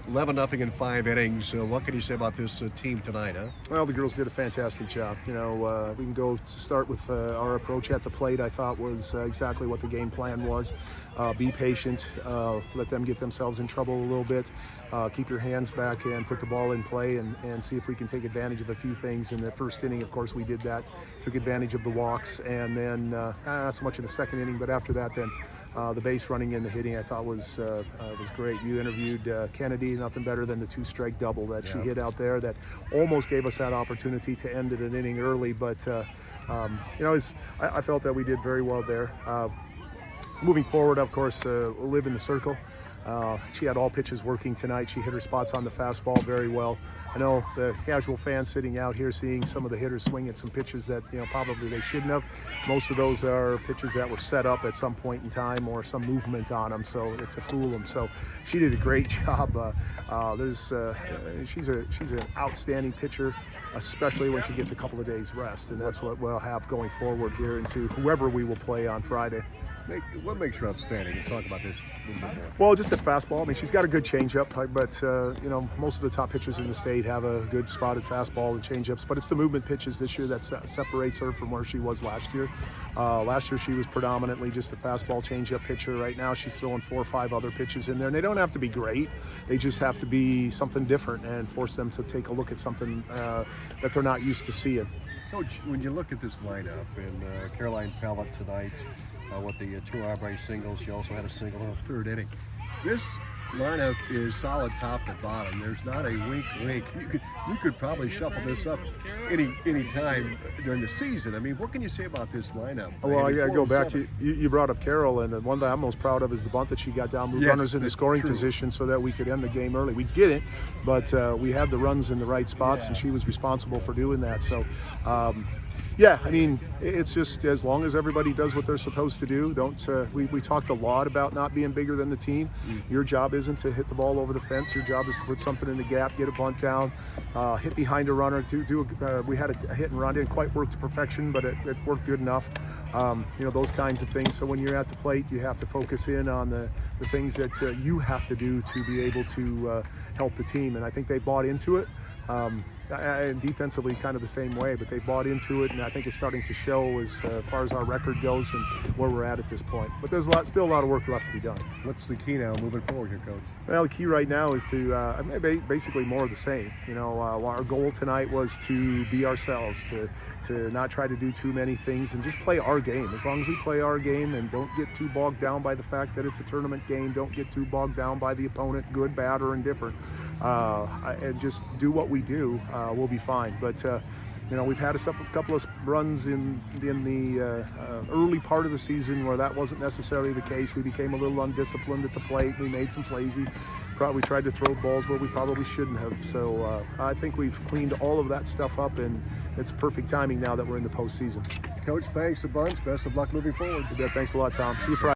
11-0 in 5 innings. What can you say about this team tonight, huh? Well, the girls did a fantastic job. We can go to start with our approach at the plate. I thought was exactly what the game plan was. Be patient, let them get themselves in trouble a little bit, keep your hands back and put the ball in play and see if we can take advantage of a few things. In the first inning, of course, we did that, took advantage of the walks, and then not so much in the second inning, but after that then the base running and the hitting I thought was great. You interviewed Kennedy, nothing better than the 2-strike double that she hit out there that almost gave us that opportunity to end it an inning early, but I felt that we did very well there. Moving forward, of course, live in the circle. She had all pitches working tonight. She hit her spots on the fastball very well. I know the casual fans sitting out here seeing some of the hitters swing at some pitches that probably they shouldn't have. Most of those are pitches that were set up at some point in time or some movement on them, so to fool them. So she did a great job. She's an outstanding pitcher, especially when she gets a couple of days rest, and that's what we'll have going forward here into whoever we will play on Friday. What makes her outstanding? We'll talk about this a little bit more. Well, just at fastball. I mean, she's got a good changeup, but most of the top pitchers in the state have a good spotted fastball and changeups. But it's the movement pitches this year that separates her from where she was last year. Last year she was predominantly just a fastball changeup pitcher. Right now she's throwing 4 or 5 other pitches in there, and they don't have to be great. They just have to be something different and force them to take a look at something that they're not used to seeing. Coach, when you look at this lineup and Caroline Pellet tonight, with the 2 RBI singles, she also had a single in the 3rd inning. This lineup is solid top to bottom. There's not a wink. You could probably shuffle this up any time during the season. I mean, what can you say about this lineup? Well, I go back to you brought up Carol, and the one that I'm most proud of is the bunt that she got down, moved runners in the scoring position so that we could end the game early. We didn't, but we had the runs in the right spots, and she was responsible for doing that. So. I mean, it's just as long as everybody does what they're supposed to do. We talked a lot about not being bigger than the team. Your job isn't to hit the ball over the fence. Your job is to put something in the gap, get a bunt down, hit behind a runner. We had a hit and run. Didn't quite work to perfection, but it worked good enough. Those kinds of things. So when you're at the plate, you have to focus in on the things that you have to do to be able to help the team. And I think they bought into it. And defensively kind of the same way, but they bought into it, and I think it's starting to show as far as our record goes and where we're at this point. But there's still a lot of work left to be done. What's the key now moving forward here, Coach? Well, the key right now is to basically more of the same. Our goal tonight was to be ourselves, to not try to do too many things and just play our game. As long as we play our game and don't get too bogged down by the fact that it's a tournament game, don't get too bogged down by the opponent, good, bad, or indifferent, and just do what we do, we'll be fine. But we've had a couple of runs in the early part of the season where that wasn't necessarily the case. We became a little undisciplined at the plate. We made some plays. We tried to throw balls where we probably shouldn't have. So I think we've cleaned all of that stuff up, and it's perfect timing now that we're in the postseason. Coach, thanks a bunch. Best of luck moving forward. Thanks a lot, Tom. See you Friday.